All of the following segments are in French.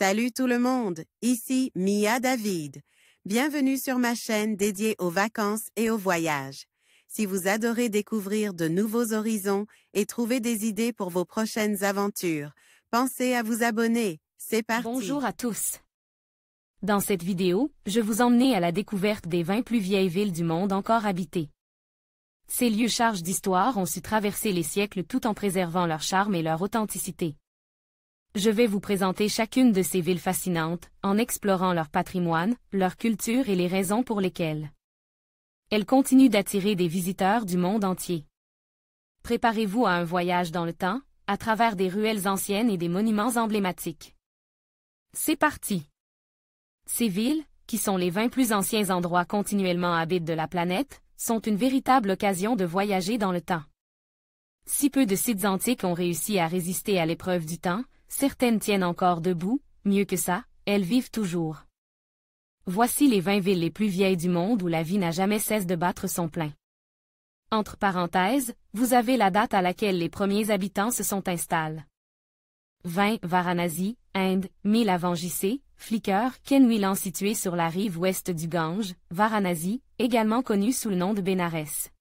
Salut tout le monde, ici Mia David. Bienvenue sur ma chaîne dédiée aux vacances et aux voyages. Si vous adorez découvrir de nouveaux horizons et trouver des idées pour vos prochaines aventures, pensez à vous abonner. C'est parti! Bonjour à tous. Dans cette vidéo, je vous emmène à la découverte des 20 plus vieilles villes du monde encore habitées. Ces lieux chargés d'histoire ont su traverser les siècles tout en préservant leur charme et leur authenticité. Je vais vous présenter chacune de ces villes fascinantes, en explorant leur patrimoine, leur culture et les raisons pour lesquelles elles continuent d'attirer des visiteurs du monde entier. Préparez-vous à un voyage dans le temps, à travers des ruelles anciennes et des monuments emblématiques. C'est parti! Ces villes, qui sont les 20 plus anciens endroits continuellement habités de la planète, sont une véritable occasion de voyager dans le temps. Si peu de sites antiques ont réussi à résister à l'épreuve du temps, certaines tiennent encore debout, mieux que ça, elles vivent toujours. Voici les 20 villes les plus vieilles du monde où la vie n'a jamais cessé de battre son plein. Entre parenthèses, vous avez la date à laquelle les premiers habitants se sont installés. 20 Varanasi, Inde, 1000 avant J.C., Flicker, Kenwilan situé sur la rive ouest du Gange, Varanasi, également connu sous le nom de Bénarès,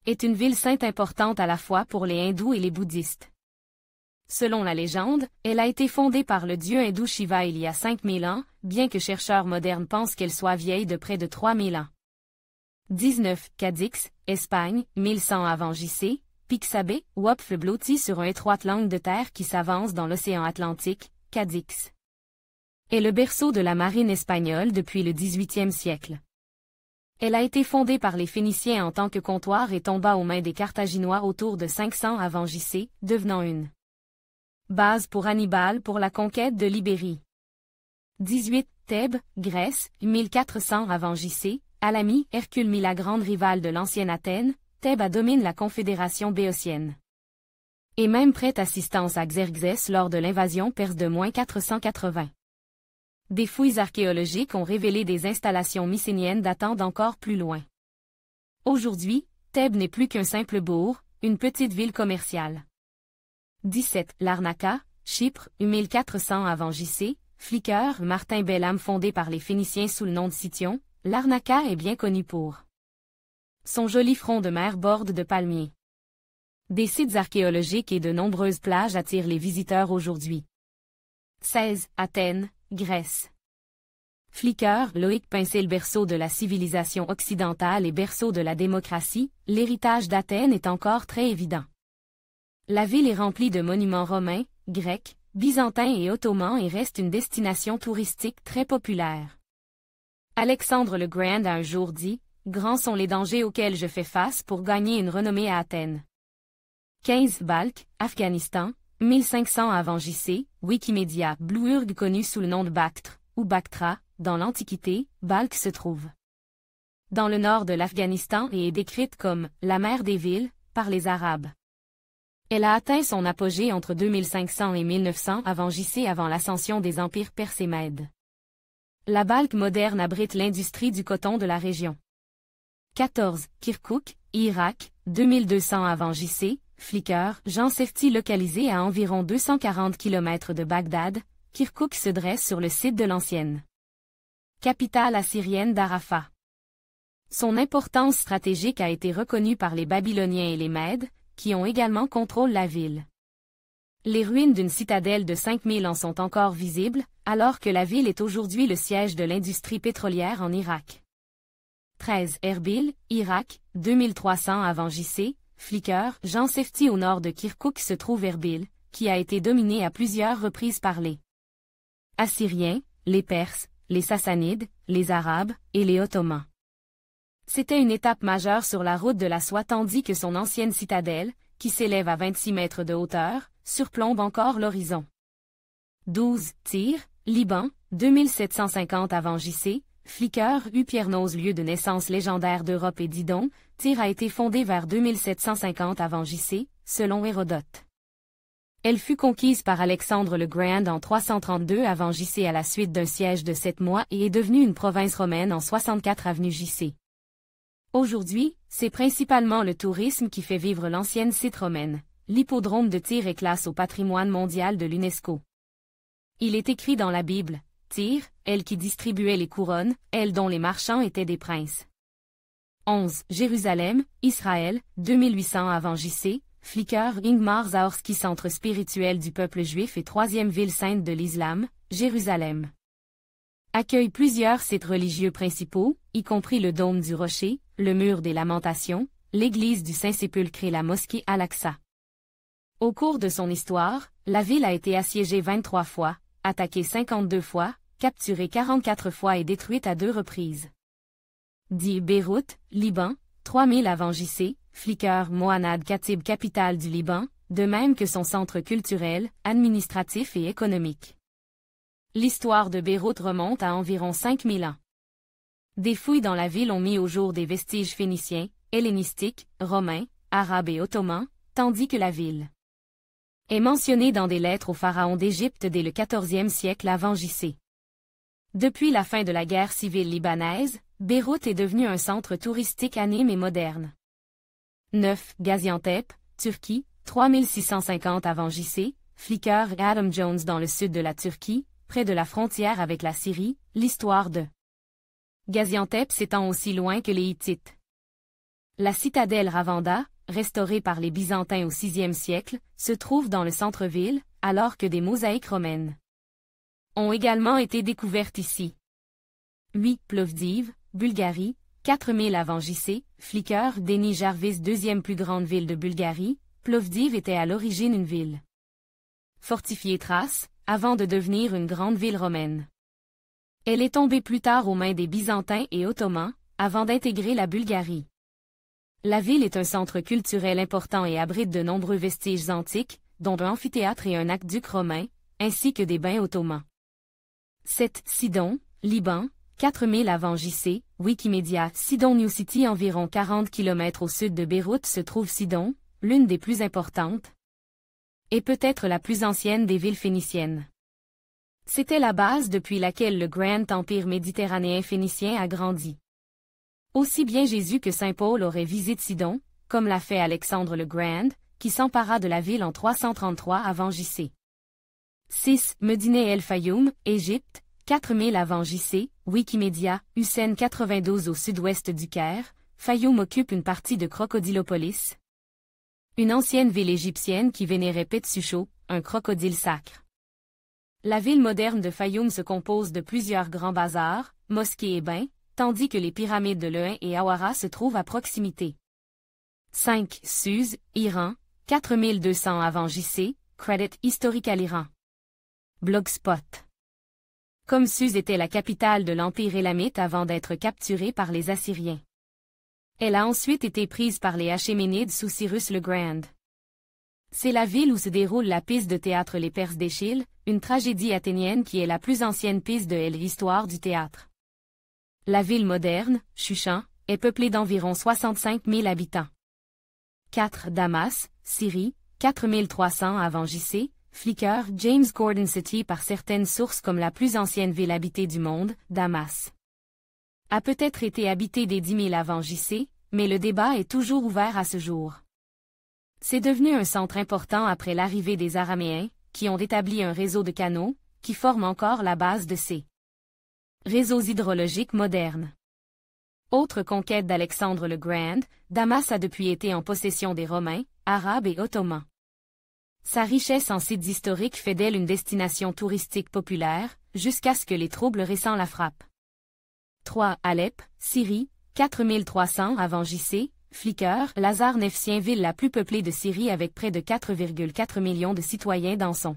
est une ville sainte importante à la fois pour les hindous et les bouddhistes. Selon la légende, elle a été fondée par le dieu hindou Shiva il y a 5000 ans, bien que chercheurs modernes pensent qu'elle soit vieille de près de 3000 ans. 19 Cadix, Espagne, 1100 avant J.C., Pixabay, Wopf blotti sur une étroite langue de terre qui s'avance dans l'océan Atlantique, Cadix est le berceau de la marine espagnole depuis le XVIIIe siècle. Elle a été fondée par les Phéniciens en tant que comptoir et tomba aux mains des Carthaginois autour de 500 avant J.C., devenant une base pour Hannibal pour la conquête de l'Ibérie. 18 Thèbes, Grèce, 1400 avant J.C., Alami, Hercule mit la grande rivale de l'ancienne Athènes, Thèbes domine la confédération béotienne. Et même prête assistance à Xerxès lors de l'invasion perse de -480. Des fouilles archéologiques ont révélé des installations mycéniennes datant d'encore plus loin. Aujourd'hui, Thèbes n'est plus qu'un simple bourg, une petite ville commerciale. 17 Larnaca, Chypre, 1400 avant J.C., Flicker, Martin Bellam fondé par les Phéniciens sous le nom de Sicyon, Larnaca est bien connu pour son joli front de mer borde de palmiers. Des sites archéologiques et de nombreuses plages attirent les visiteurs aujourd'hui. 16 Athènes, Grèce. Flicker, Loïc Pincé le berceau de la civilisation occidentale et berceau de la démocratie, l'héritage d'Athènes est encore très évident. La ville est remplie de monuments romains, grecs, byzantins et ottomans et reste une destination touristique très populaire. Alexandre le Grand a un jour dit « Grands sont les dangers auxquels je fais face pour gagner une renommée à Athènes. » 15 Balkh, Afghanistan, 1500 avant J.C., Wikimedia, Blue connu sous le nom de Bactre, ou Bactra, dans l'Antiquité, Balkh se trouve dans le nord de l'Afghanistan et est décrite comme « la mère des villes » par les Arabes. Elle a atteint son apogée entre 2500 et 1900 avant J.C. avant l'ascension des empires perses et mèdes. La Balkh moderne abrite l'industrie du coton de la région. 14 Kirkouk, Irak, 2200 avant J.C., Flicker, Jean Sefti localisé à environ 240 km de Bagdad, Kirkouk se dresse sur le site de l'ancienne capitale assyrienne d'Arafat. Son importance stratégique a été reconnue par les Babyloniens et les Mèdes, qui ont également contrôlé la ville. Les ruines d'une citadelle de 5000 ans sont encore visibles, alors que la ville est aujourd'hui le siège de l'industrie pétrolière en Irak. 13 Erbil, Irak, 2300 avant J.C., Flicker, Jean Sefti au nord de Kirkouk se trouve Erbil, qui a été dominé à plusieurs reprises par les Assyriens, les Perses, les Sassanides, les Arabes et les Ottomans. C'était une étape majeure sur la route de la soie tandis que son ancienne citadelle, qui s'élève à 26 mètres de hauteur, surplombe encore l'horizon. 12 Tyr, Liban, 2750 avant J.C., Flicker, Upiernos lieu de naissance légendaire d'Europe et d'Idon, Tyr a été fondée vers 2750 avant J.C., selon Hérodote. Elle fut conquise par Alexandre le Grand en 332 avant J.C. à la suite d'un siège de 7 mois et est devenue une province romaine en 64 avenue J.C. Aujourd'hui, c'est principalement le tourisme qui fait vivre l'ancienne cité romaine. L'hippodrome de Tyr est classé au patrimoine mondial de l'UNESCO. Il est écrit dans la Bible, Tyr, elle qui distribuait les couronnes, elle dont les marchands étaient des princes. 11. Jérusalem, Israël, 2800 avant J.C., Flickr Ingmar Zaorski centre spirituel du peuple juif et troisième ville sainte de l'islam, Jérusalem. Accueille plusieurs sites religieux principaux, y compris le dôme du rocher, le mur des lamentations, l'église du Saint-Sépulcre et la mosquée Al-Aqsa. Au cours de son histoire, la ville a été assiégée 23 fois, attaquée 52 fois, capturée 44 fois et détruite à 2 reprises. Dit Beyrouth, Liban, 3000 avant J.C., Flickr Mohanad Khatib capitale du Liban, de même que son centre culturel, administratif et économique. L'histoire de Beyrouth remonte à environ 5000 ans. Des fouilles dans la ville ont mis au jour des vestiges phéniciens, hellénistiques, romains, arabes et ottomans, tandis que la ville est mentionnée dans des lettres aux pharaons d'Égypte dès le XIVe siècle avant J.C. Depuis la fin de la guerre civile libanaise, Beyrouth est devenu un centre touristique anime et moderne. 9. Gaziantep, Turquie, 3650 avant J.C., Flickr Adam Jones dans le sud de la Turquie, près de la frontière avec la Syrie, l'histoire de Gaziantep s'étend aussi loin que les Hittites. La citadelle Ravanda, restaurée par les Byzantins au VIe siècle, se trouve dans le centre-ville, alors que des mosaïques romaines ont également été découvertes ici. 8. Plovdiv, Bulgarie, 4000 avant J.C., Flickr Denis Jarvis deuxième plus grande ville de Bulgarie, Plovdiv était à l'origine une ville fortifiée thrace, avant de devenir une grande ville romaine. Elle est tombée plus tard aux mains des Byzantins et Ottomans, avant d'intégrer la Bulgarie. La ville est un centre culturel important et abrite de nombreux vestiges antiques, dont un amphithéâtre et un aqueduc romain, ainsi que des bains ottomans. 7. Sidon, Liban, 4000 avant J.C., Wikimedia Sidon New City environ 40 km au sud de Beyrouth se trouve Sidon, l'une des plus importantes, et peut-être la plus ancienne des villes phéniciennes. C'était la base depuis laquelle le Grand Empire méditerranéen phénicien a grandi. Aussi bien Jésus que Saint Paul auraient visité Sidon, comme l'a fait Alexandre le Grand, qui s'empara de la ville en 333 avant J.C. 6. Médine El Fayoum, Égypte, 4000 avant J.C., Wikimedia, Hussein 92 au sud-ouest du Caire, Fayoum occupe une partie de Crocodilopolis, une ancienne ville égyptienne qui vénérait Petsucho, un crocodile sacre. La ville moderne de Fayoum se compose de plusieurs grands bazars, mosquées et bains, tandis que les pyramides de Lehin et Awara se trouvent à proximité. 5. Suse, Iran, 4200 avant J.C., Credit Historical Iran. Blogspot. Comme Suse était la capitale de l'Empire élamite avant d'être capturée par les Assyriens. Elle a ensuite été prise par les Achéménides sous Cyrus le Grand. C'est la ville où se déroule la pièce de théâtre Les Perses d'Échille, une tragédie athénienne qui est la plus ancienne pièce de l'histoire du théâtre. La ville moderne, Shushan, est peuplée d'environ 65 000 habitants. 4. Damas, Syrie, 4300 avant J.C., Flickr James Gordon City par certaines sources comme la plus ancienne ville habitée du monde, Damas a peut-être été habitée dès 10 000 avant J.C., mais le débat est toujours ouvert à ce jour. C'est devenu un centre important après l'arrivée des Araméens, qui ont établi un réseau de canaux, qui forment encore la base de ces réseaux hydrologiques modernes. Autre conquête d'Alexandre le Grand, Damas a depuis été en possession des Romains, Arabes et Ottomans. Sa richesse en sites historiques fait d'elle une destination touristique populaire, jusqu'à ce que les troubles récents la frappent. 3. Alep, Syrie, 4300 avant J.C., Flickr Lazare Nefsien ville la plus peuplée de Syrie avec près de 4,4 millions de citoyens dans son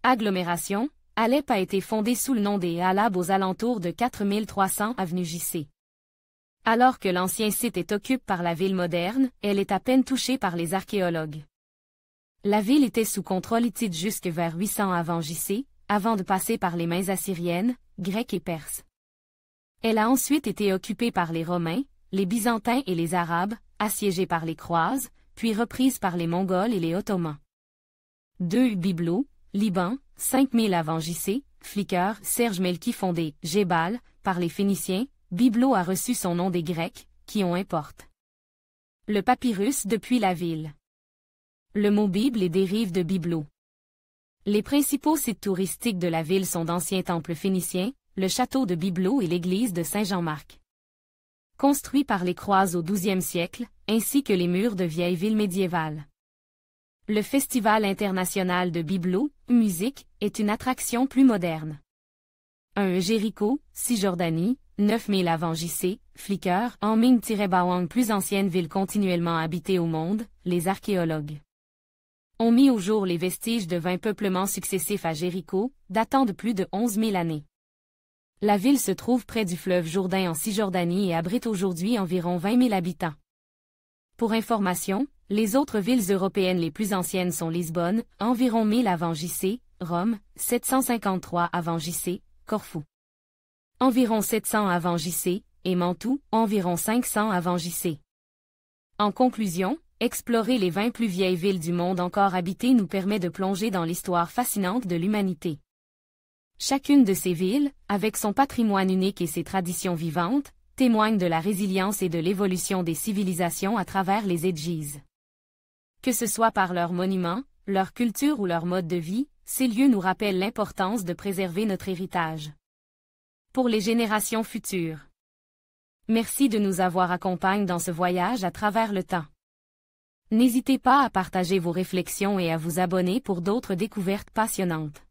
agglomération. Alep a été fondée sous le nom des Alab aux alentours de 4300 avenue J.C. Alors que l'ancien site est occupé par la ville moderne, elle est à peine touchée par les archéologues. La ville était sous contrôle hittite jusque vers 800 avant J.C., avant de passer par les mains assyriennes, grecques et perses. Elle a ensuite été occupée par les Romains, les Byzantins et les Arabes, assiégée par les Croates, puis reprise par les Mongols et les Ottomans. 2. Byblos, Liban, 5000 avant J.C., Flickr Serge Melki fondé, Jébal, par les Phéniciens, Byblos a reçu son nom des Grecs, qui ont importé le papyrus depuis la ville. Le mot Bible est dérive de Byblos. Les principaux sites touristiques de la ville sont d'anciens temples phéniciens, le château de Byblos et l'église de Saint-Jean-Marc. Construits par les Croises au XIIe siècle, ainsi que les murs de vieilles villes médiévales. Le Festival international de Byblos, musique, est une attraction plus moderne. Un Jéricho, Cisjordanie, 9000 avant JC, Flickr, en Ming-Bawang, plus ancienne ville continuellement habitée au monde, les archéologues ont mis au jour les vestiges de 20 peuplements successifs à Jéricho, datant de plus de 11 000 années. La ville se trouve près du fleuve Jourdain en Cisjordanie et abrite aujourd'hui environ 20 000 habitants. Pour information, les autres villes européennes les plus anciennes sont Lisbonne, environ 1000 avant JC, Rome, 753 avant JC, Corfou, environ 700 avant JC, et Mantoue, environ 500 avant JC. En conclusion, explorer les 20 plus vieilles villes du monde encore habitées nous permet de plonger dans l'histoire fascinante de l'humanité. Chacune de ces villes, avec son patrimoine unique et ses traditions vivantes, témoigne de la résilience et de l'évolution des civilisations à travers les ages. Que ce soit par leurs monuments, leur culture ou leur mode de vie, ces lieux nous rappellent l'importance de préserver notre héritage pour les générations futures. Merci de nous avoir accompagnés dans ce voyage à travers le temps. N'hésitez pas à partager vos réflexions et à vous abonner pour d'autres découvertes passionnantes.